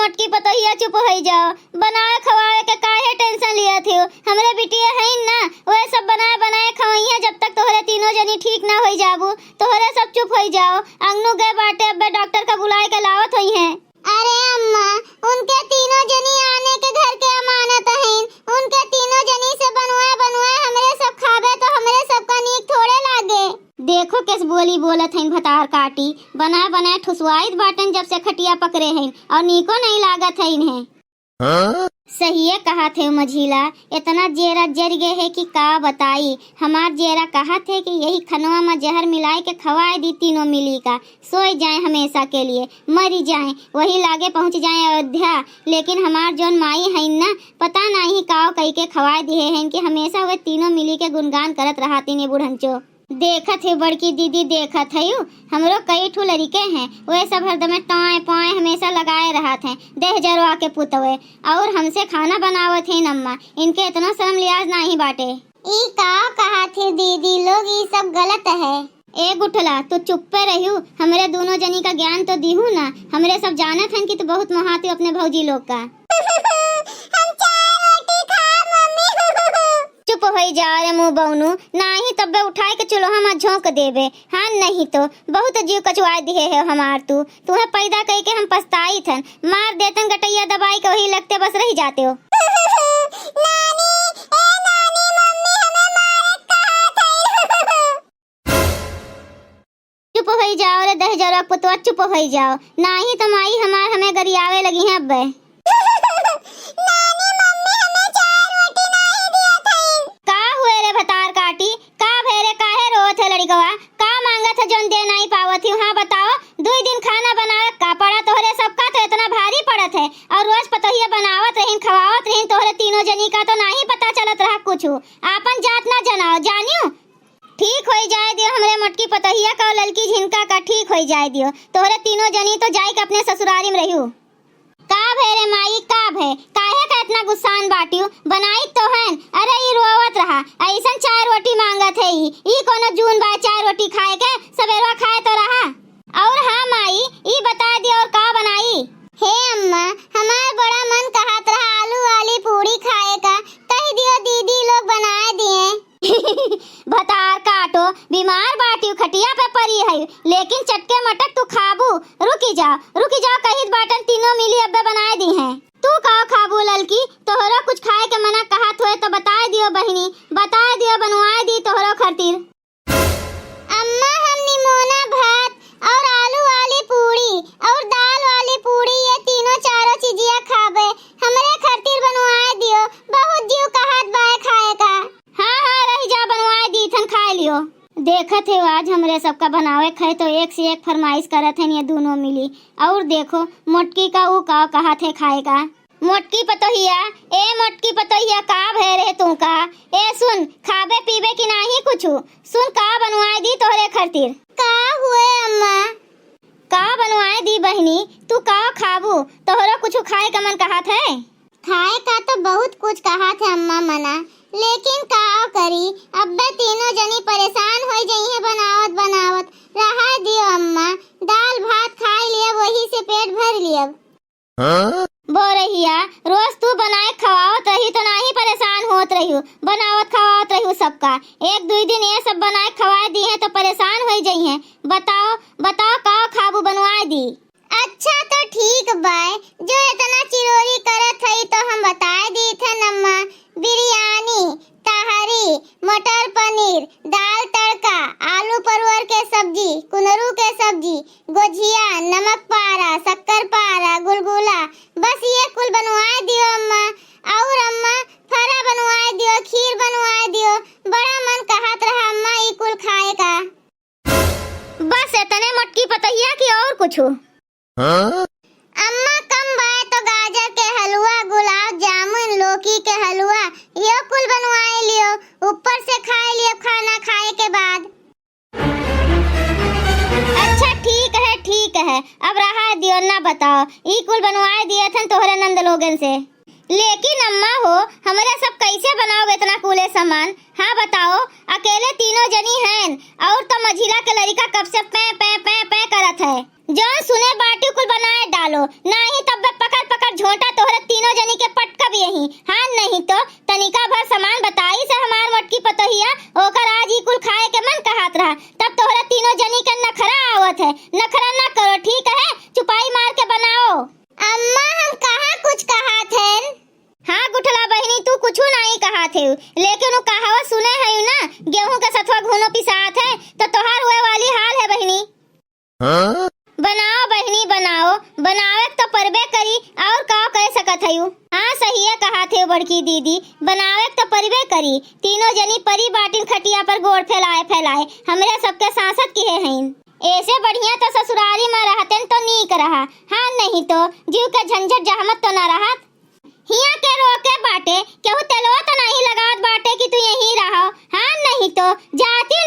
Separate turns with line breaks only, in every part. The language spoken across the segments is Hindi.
मोटकी पतोहिया चुप हो जाओ। बनाए खवाए के काहे टेंशन लिया थी? हमरे बिटिया है ना, वह सब बनाए बनाए खवाइया जब तक तोहरे तीनों जनी ठीक ना हो जाबू। तोहरे सब चुप हो जाओ। अंगनू गए बाटे, अब डॉक्टर का बुलाए के लावत हुई है।
अरे अम्मा, उनके तीनों जनी आने के घर के अमानत हैं। उनके तीनों जनी से बनवाए बनवाए हमरे सब खावे तो हमरे सब का नीक थोड़े लागे।
देखो किस बोली बोलत हैं भतार काटी। बनाए बनाए ठुसवाइत बाटन जब से खटिया पकड़े हैं और नीको नहीं लागत है इन्हें। सही है कहा थे मझीला, इतना जेरा जर गए है कि का बताई। हमार जेरा कहा थे कि यही खनवा में जहर मिलाए के खवाए दी तीनों मिली का, सोए जाए हमेशा के लिए, मरी जाए, वही लागे पहुंच जाए अयोध्या। लेकिन हमार जोन माई है ना, पता नहीं काव कई के खवाए दिए हैं कि हमेशा वे तीनों मिली के गुणगान करत रहती ने बुढ़ंचो। देखत है बड़की दीदी, देखत है हमरो कई ठो लड़के हैं, वे सब हरदम टॉय पॉय हमेशा लगाए रहत हैं देह जरवा के पुतवे, और हमसे खाना बनावत है अम्मा। इनके इतना शर्म लिहाज नहीं बाटे।
ई का कहा थे दीदी लोग, ई सब गलत है।
ए गुठला तू चुप पे रहियो, हमरे दोनों जनी का ज्ञान तो दीहू ना। हमरे सब जानत हैं कि तू बहुत महाती अपने भौजी लोग का।
हम चाय रोटी खा मम्मी।
चुप हो जा रे मुंह बौनू, नहीं तब्बे उठाए के चूल्हा में झोंक देबे। हाँ नहीं तो बहुत जीव कचवा दिए है हमार। तू तुम्हें पैदा कई के हम पछताई थन, मार देतन गटैया दबाई के वही लगते बस रही जाते हो।
नानी, ए नानी, मम्मी हमें मारे कहा था।
चुप हो जाओ रे दह जरा पुतवा, चुप हो जाओ, नहीं तो माई हमार हमें गरियावे लगी हैं अब।
नानी, मम्मी हमें चाय रोटी नहीं दिया था।
का हुए रे भतार काटी, का भेरे काहे रोत है लड़कवा? का मांगत है जोन दे नहीं पावत ही? हाँ बताओ, 2 दिन खाना बनावे का पड़ा तोहरे सबका तो इतना भारी पड़त है, और रोज पतोहिया बनावत रहीन खवावत रहीन तोहरे तीनों जनी का तो नहीं पता चलत रहा कुछ। आपन जात ना जनाओ जानियो। ठीक हो जाए दियो हमरे मोटकी पतोहिया का और ललकी झिनका का, ठीक हो जाए दियो। तोहरे तीनों जनी तो जाई के अपने ससुरारी में रहियो। का भेरे माई, का भे काहे का इतना गुस्सान बाटियो? बनाई तो हन, अरे ई रोवत रहा, ऐसन चाय रोटी मांगत है। ई कोनो जून बा चाय रोटी खाए के? सवेरवा खाए तो रहा। और हाँ माई, ई बता दी और का बनाई?
हे अम्मा, हमार बड़ा मन कहत रहा आलू वाली पूरी खाए का, कह दियो दीदी लोग बनाए दिए।
भतार काटो, बीमार बाटियो खटिया पे परी है, लेकिन चटके मटक तू खाबू। रुकी जाओ कहित बाटन तीनों मिली अब्बे बनाए दी हैं। तू का खाबू ललकी? तोहरा कुछ खाए के मना कहत हुए तो बता दियो बहिनी, बता दियो बनवाए दी तोहरा खातिर।
अम्मा, हम निमोना भात और आलू वाली पूरी और दाल वाली पूरी, ये तीनों चारों चीजिया खाबे, हमरे खातिर बनवाए दियो। बहुत जीव कहत बाए खाए का।
हाँ रही जा, बनवाए दी थन, खा लियो। देखत है आज हमरे सबका बनावे खाए तो एक से एक फरमाइश करत है ये दोनों मिली। और देखो मोटकी का वो का कहा थे खाए का। मोटकी पतोहिया, ए मोटकी पतोहिया, का भय रहे तू का? ए सुन, खाबे पीबे की नहीं कुछ? सुन, का बनवाए दी तोहरे खातिर?
का हुए अम्मा?
का बनवाए दी बहनी? तू का खाबू? तोहरा कुछ खाए का मन कहत है?
खाए का तो बहुत कुछ कहा थे अम्मा मना, लेकिन का करी, अब्बे तीनों जनी परेशान हो जाई है बनावत बनावत। रहा दियो अम्मा, दाल भात खा लिया, वही से पेट भर लिया।
बोरहिया, रोज तू बनाए खवावत रही तो नहीं परेशान होत रही, बनावत खवावत रही सबका। 1-2 दिन ये सब बनाए खवाए दी है तो परेशान हो जाई है। बताओ का खाबू बनवाए दी?
अच्छा तो ठीक बाय, जो इतना चिरोरी करत है तो हम बताए दी थे अम्मा। बिरयानी, तहरी, मटर पनीर, दाल तड़का, आलू परवर के सब्जी, कुनरू के सब्जी, गोजिया, नमक पारा, शक्कर पारा, गुलगुला, बस ये कुल बनवाए दियो अम्मा। और अम्मा फरा बनवाए दियो, खीर बनवाए दियो, बड़ा मन कहत रहा अम्मा ई कुल खाए का।
बस इतने मोटकी पतोहिया की और कुछ?
अम्मा कम बाय तो गाजर के हलवा, गुलाब जामुन, लौकी के हलवा, ये कुल बनवाए लियो, ऊपर से खाए लियो खाना खाए के बाद।
अच्छा ठीक है, अब रहा दियो ना। बताओ, ई कुल बनवाए दिए थे तोहरे नंद लोगन से, लेकिन अम्मा हो हमारा सब कैसे बनाओगे इतना कूले सामान? हाँ बताओ, अकेले तीनों जनी हैं और तो मझिला के लड़का कब से पे पे पे पे करत है। जौन सुने बाटी कुल बनाए डालो, नहीं तब पकड़ झोंटा तोहरे तीनों जनी के पटकब यही। हाँ नहीं तो तनिका भर सामान बताई से हमार मटकी पतोहिया ओकर आज ही कुल खाए के मन कहत रहा, तब तोहरे तीनों जनी के नखरा आवत है। नखरा ना करो ठीक है, चुपाई मार के बनाओ।
अम्मा हम कहाँ कुछ कहा थे।
हाँ गुठला बहनी तू कुछ नहीं कहा थे, लेकिन वो कहावत सुने है ना, गेहूं का सथवा घुनो पिसात है, तो तोहार हुए वाली हाल है बहनी। बनाओ बहनी बनाओ, बनावे तो परबे करी और का कह सकत हयू। हाँ सही है कहा थे बड़की दीदी, बनावे तो परबे करी। तीनों जनी परी बाटिन खटिया पर गोड़ फैलाए फैलाए हमरे सबके सांसद किए हैं। ऐसे बढ़िया तो ससुराली में रहते तो नीक रहा। हाँ नहीं तो जीव के झंझट जहमत तो न रहत। हिया के रोके बाटे केहू तेलवा तो नहीं लगावत बाटे कि तू यहीं रहो। हाँ नहीं तो जाती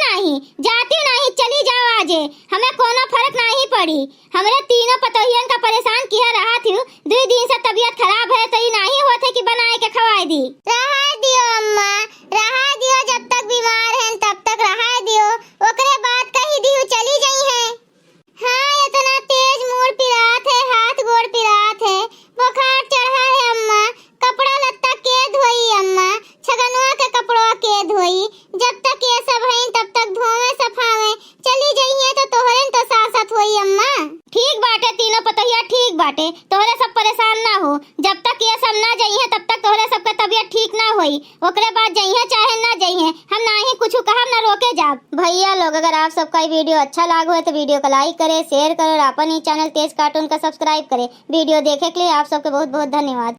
नहीं चली जाओ आजे, हमें कोनो फर्क नहीं पड़ी। हमरे तीनों पतोहियन का परेशान किया रहा थी, 2 दिन से तबीयत खराब है तो नहीं होते कि बनाए के खवाए दी।
रहा दियो अम्मा, रहा दियो, जब तक बीमार हैं तब तक रहा दियो, ओकरे बाद कही दियो चली जाई है। हाँ इतना तेज मुड़ पिरात है, हाथ गोड़ पिरात है, बुखार चढ़ा है अम्मा। कपड़ा लत्ता के धोई अम्मा, छगनवा के कपड़वा के धोई, जब तक ये सब है तब तक धोवे सफावे, चली जाइए तो तोहरे तो साथ होई अम्मा।
ठीक बाटे तीनों पतोहिया ठीक बाटे, तोहरे सब परेशान ना हो। जब तक ये सब ना जाइए तब तक तोहरे सबका तबीयत ठीक ना होई, ओकरे बाद जाइए चाहे ना जाइए, हम ना ही कुछ कहब ना रोके जाब। भैया लोग अगर आप सबका ये वीडियो अच्छा लागो है तो वीडियो को लाइक करे, शेयर करे और अपन ही चैनल तेज कार्टून का सब्सक्राइब करे। वीडियो देखे के लिए आप सबके बहुत बहुत धन्यवाद।